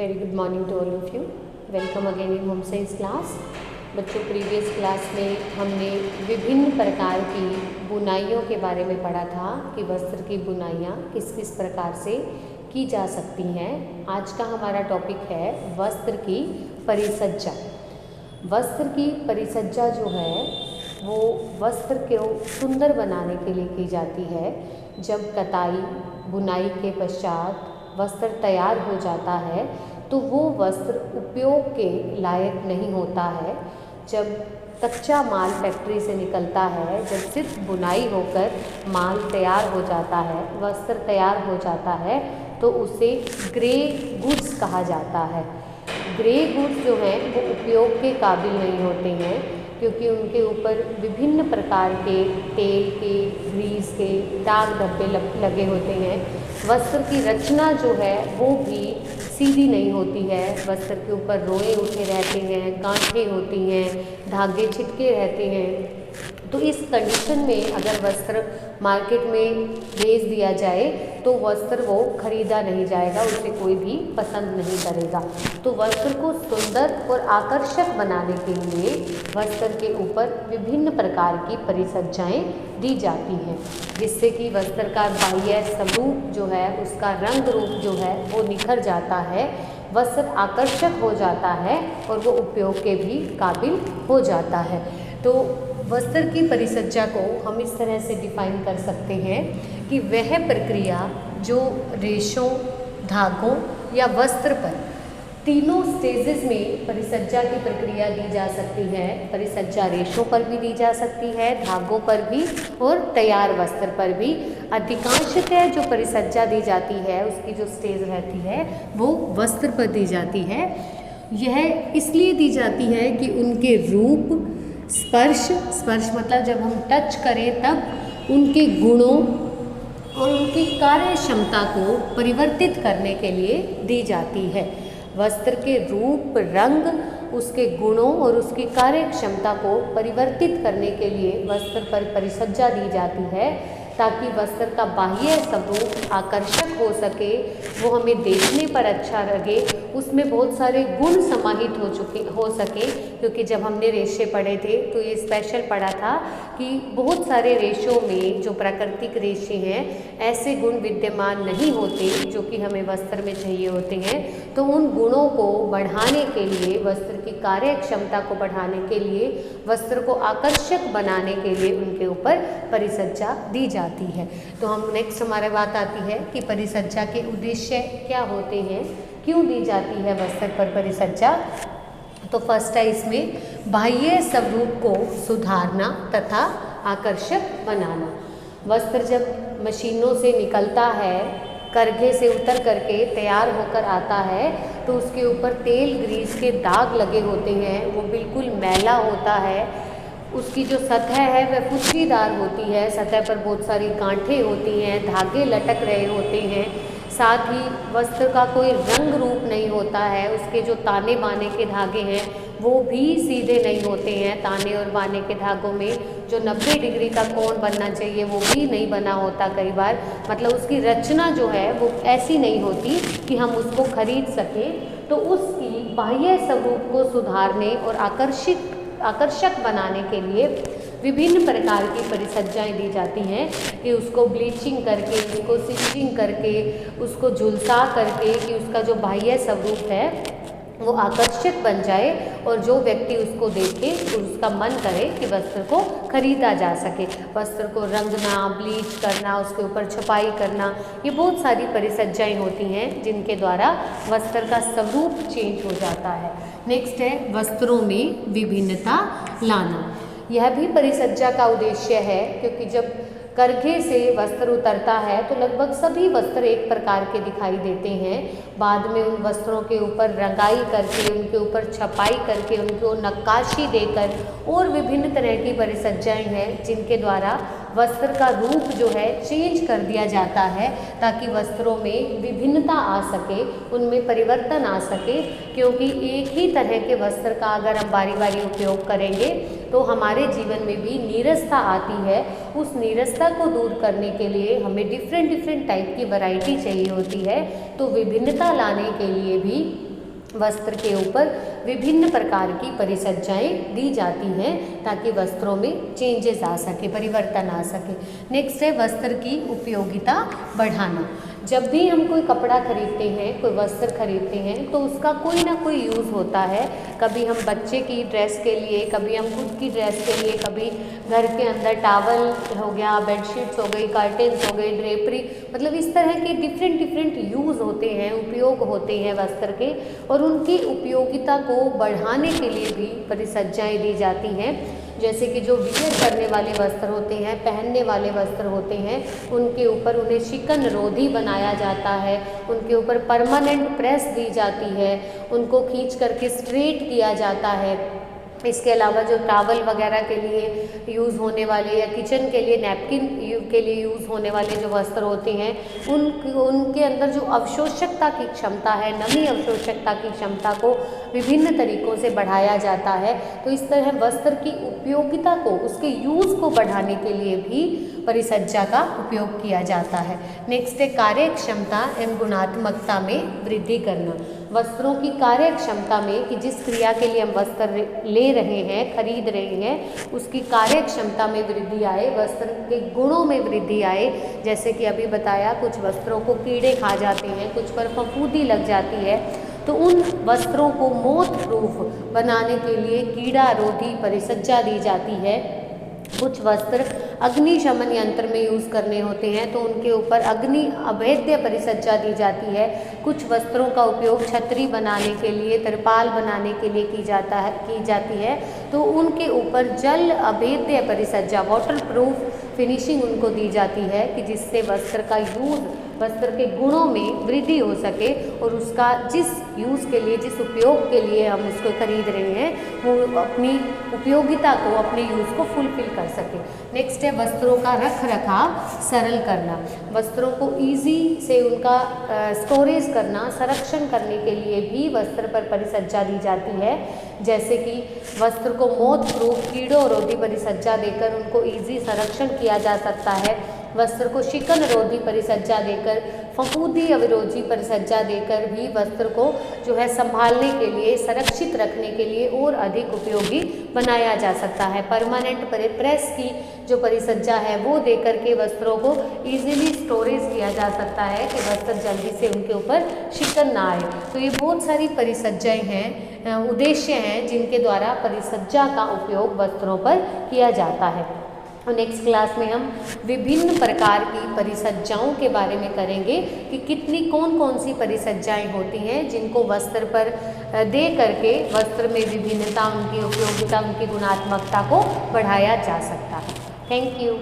Very good morning to all of you. Welcome again in home science class. बच्चों, previous class में हमने विभिन्न प्रकार की बुनाइयों के बारे में पढ़ा था कि वस्त्र की बुनाइयाँ किस किस प्रकार से की जा सकती हैं। आज का हमारा टॉपिक है वस्त्र की परिसज्जा। वस्त्र की परिसज्जा जो है वो वस्त्र को सुंदर बनाने के लिए की जाती है। जब कताई बुनाई के पश्चात वस्त्र तैयार हो जाता है तो वो वस्त्र उपयोग के लायक नहीं होता है। जब कच्चा माल फैक्ट्री से निकलता है, जब सिर्फ बुनाई होकर माल तैयार हो जाता है, वस्त्र तैयार हो जाता है, तो उसे ग्रे गुड्स कहा जाता है। ग्रे गुड्स जो हैं वो उपयोग के काबिल नहीं होते हैं क्योंकि उनके ऊपर विभिन्न प्रकार के तेल के, ग्रीस के दाग धब्बे लगे होते हैं। वस्त्र की रचना जो है वो भी सीधी नहीं होती है। वस्त्र के ऊपर रोए उठे रहते हैं, गांठें होती हैं, धागे छिटके रहते हैं। तो इस कंडीशन में अगर वस्त्र मार्केट में भेज दिया जाए तो वस्त्र वो खरीदा नहीं जाएगा, उसे कोई भी पसंद नहीं करेगा। तो वस्त्र को सुंदर और आकर्षक बनाने के लिए वस्त्र के ऊपर विभिन्न प्रकार की परिसज्जाएं दी जाती हैं, जिससे कि वस्त्र का बाह्य स्वरूप जो है, उसका रंग रूप जो है वो निखर जाता है, वस्त्र आकर्षक हो जाता है और वो उपयोग के भी काबिल हो जाता है। तो वस्त्र की परिसज्जा को हम इस तरह से डिफाइन कर सकते हैं कि वह प्रक्रिया जो रेशों, धागों या वस्त्र पर तीनों स्टेजेस में परिसज्जा की प्रक्रिया दी जा सकती है। परिसज्जा रेशों पर भी दी जा सकती है, धागों पर भी और तैयार वस्त्र पर भी। अधिकांशतः जो परिसज्जा दी जाती है उसकी जो स्टेज रहती है वो वस्त्र पर दी जाती है। यह इसलिए दी जाती है कि उनके रूप, स्पर्श मतलब जब हम टच करें तब उनके गुणों और उनकी कार्य क्षमता को परिवर्तित करने के लिए दी जाती है। वस्त्र के रूप, रंग, उसके गुणों और उसकी कार्य क्षमता को परिवर्तित करने के लिए वस्त्र पर परिसज्जा दी जाती है ताकि वस्त्र का बाह्य स्वरूप आकर्षक हो सके, वो हमें देखने पर अच्छा लगे, उसमें बहुत सारे गुण समाहित हो सके। क्योंकि जब हमने रेशे पढ़े थे तो ये स्पेशल पढ़ा था कि बहुत सारे रेशों में जो प्राकृतिक रेशे हैं ऐसे गुण विद्यमान नहीं होते जो कि हमें वस्त्र में चाहिए होते हैं। तो उन गुणों को बढ़ाने के लिए, वस्त्र की कार्य क्षमता को बढ़ाने के लिए, वस्त्र को आकर्षक बनाने के लिए उनके ऊपर परिसज्जा दी जाती है। तो हम नेक्स्ट हमारे बात आती है कि परिसज्जा के उद्देश्य क्या होते हैं, क्यों दी जाती है वस्त्र पर परिसज्जा। तो फर्स्ट है इसमें बाह्य स्वरूप को सुधारना तथा आकर्षक बनाना। वस्त्र जब मशीनों से निकलता है, करघे से उतर करके तैयार होकर आता है तो उसके ऊपर तेल, ग्रीस के दाग लगे होते हैं, वो बिल्कुल मैला होता है। उसकी जो सतह है वह फुदकीदार होती है, सतह पर बहुत सारी गांठें होती हैं, धागे लटक रहे होते हैं। साथ ही वस्त्र का कोई रंग रूप नहीं होता है, उसके जो ताने बाने के धागे हैं वो भी सीधे नहीं होते हैं। ताने और बाने के धागों में जो 90 डिग्री का कोण बनना चाहिए वो भी नहीं बना होता कई बार। मतलब उसकी रचना जो है वो ऐसी नहीं होती कि हम उसको खरीद सकें। तो उसकी बाह्य स्वरूप को सुधारने और आकर्षक बनाने के लिए विभिन्न प्रकार की परिसज्जाएं दी जाती हैं कि उसको ब्लीचिंग करके, उसको स्टिचिंग करके, उसको झुलसा करके कि उसका जो बाह्य स्वरूप है वो आकर्षक बन जाए और जो व्यक्ति उसको देखे उसका मन करे कि वस्त्र को खरीदा जा सके। वस्त्र को रंगना, ब्लीच करना, उसके ऊपर छपाई करना, ये बहुत सारी परिसज्जाएं होती हैं जिनके द्वारा वस्त्र का स्वरूप चेंज हो जाता है। नेक्स्ट है वस्त्रों में विभिन्नता लाना। यह भी परिसज्जा का उद्देश्य है क्योंकि जब करघे से वस्त्र उतरता है तो लगभग सभी वस्त्र एक प्रकार के दिखाई देते हैं। बाद में उन वस्त्रों के ऊपर रंगाई करके, उनके ऊपर छपाई करके, उनको नक्काशी देकर और विभिन्न तरह की परिसज्जाएं हैं जिनके द्वारा वस्त्र का रूप जो है चेंज कर दिया जाता है ताकि वस्त्रों में विभिन्नता आ सके, उनमें परिवर्तन आ सके। क्योंकि एक ही तरह के वस्त्र का अगर हम बारी बारी उपयोग करेंगे तो हमारे जीवन में भी नीरसता आती है। उस नीरसता को दूर करने के लिए हमें डिफरेंट टाइप की वैरायटी चाहिए होती है। तो विभिन्नता लाने के लिए भी वस्त्र के ऊपर विभिन्न प्रकार की परिसज्जाएं दी जाती हैं ताकि वस्त्रों में चेंजेस आ सके, परिवर्तन आ सके। नेक्स्ट है वस्त्र की उपयोगिता बढ़ाना। जब भी हम कोई कपड़ा खरीदते हैं, कोई वस्त्र खरीदते हैं तो उसका कोई ना कोई यूज़ होता है। कभी हम बच्चे की ड्रेस के लिए, कभी हम खुद की ड्रेस के लिए, कभी घर के अंदर टॉवल हो गया, बेडशीट्स हो गई, कर्टेन्स हो गई, ड्रेपरी, मतलब इस तरह के डिफरेंट यूज़ होते हैं, उपयोग होते हैं वस्त्र के, और उनकी उपयोगिता को बढ़ाने के लिए भी परिसज्जाएँ दी जाती हैं। जैसे कि जो वियर करने वाले वस्त्र होते हैं, पहनने वाले वस्त्र होते हैं, उनके ऊपर उन्हें शिकन रोधी बनाया जाता है, उनके ऊपर परमानेंट प्रेस दी जाती है, उनको खींच करके स्ट्रेट किया जाता है। इसके अलावा जो टॉवल वगैरह के लिए यूज़ होने वाले या किचन के लिए नैपकिन के लिए यूज़ होने वाले जो वस्त्र होते हैं, उनके अंदर जो अवशोषकता की क्षमता है, नमी अवशोषकता की क्षमता को विभिन्न तरीक़ों से बढ़ाया जाता है। तो इस तरह वस्त्र की उपयोगिता को, उसके यूज़ को बढ़ाने के लिए भी परिसज्जा का उपयोग किया जाता है। नेक्स्ट है कार्य क्षमता एवं गुणात्मकता में वृद्धि करना। वस्त्रों की कार्य क्षमता में कि जिस क्रिया के लिए हम वस्त्र ले रहे हैं, खरीद रहे हैं, उसकी कार्य क्षमता में वृद्धि आए, वस्त्र के गुणों में वृद्धि आए। जैसे कि अभी बताया, कुछ वस्त्रों को कीड़े खा जाते हैं, कुछ पर फफूंदी लग जाती है, तो उन वस्त्रों को मोथ प्रूफ बनाने के लिए कीड़ा रोधी परिसज्जा दी जाती है। कुछ वस्त्र अग्निशमन यंत्र में यूज़ करने होते हैं तो उनके ऊपर अग्नि अभेद्य परिसज्जा दी जाती है। कुछ वस्त्रों का उपयोग छतरी बनाने के लिए, तिरपाल बनाने के लिए की जाती है तो उनके ऊपर जल अभेद्य परिसज्जा, वाटर प्रूफ फिनिशिंग उनको दी जाती है कि जिससे वस्त्र का यूज़, वस्त्र के गुणों में वृद्धि हो सके और उसका जिस यूज़ के लिए, जिस उपयोग के लिए हम उसको खरीद रहे हैं, वो अपनी उपयोगिता को, अपने यूज़ को फुलफिल कर सके। नेक्स्ट है वस्त्रों का रख रखाव सरल करना। वस्त्रों को ईजी से उनका स्टोरेज करना, संरक्षण करने के लिए भी वस्त्र पर परिसज्जा दी जाती है। जैसे कि वस्त्र को मोथ प्रूफ कीड़ों रोधी परिसज्जा देकर उनको ईजी संरक्षण किया जा सकता है। वस्त्र को शिकन रोधी परिसज्जा देकर, फफूंदी अविरोधी परिसज्जा देकर भी वस्त्र को जो है संभालने के लिए, संरक्षित रखने के लिए और अधिक उपयोगी बनाया जा सकता है। परमानेंट प्रेस की जो परिसज्जा है वो देकर के वस्त्रों को इजीली स्टोरेज किया जा सकता है कि वस्त्र जल्दी से उनके ऊपर शिकन ना आए। तो ये बहुत सारी परिसज्जाएँ हैं, उद्देश्य हैं जिनके द्वारा परिसज्जा का उपयोग वस्त्रों पर किया जाता है। और नेक्स्ट क्लास में हम विभिन्न प्रकार की परिसज्जाओं के बारे में करेंगे कि कितनी कौन कौन सी परिसज्जाएं होती हैं जिनको वस्त्र पर दे करके वस्त्र में विभिन्नता, उनकी उपयोगिता, उनकी गुणात्मकता को बढ़ाया जा सकता है। Thank you.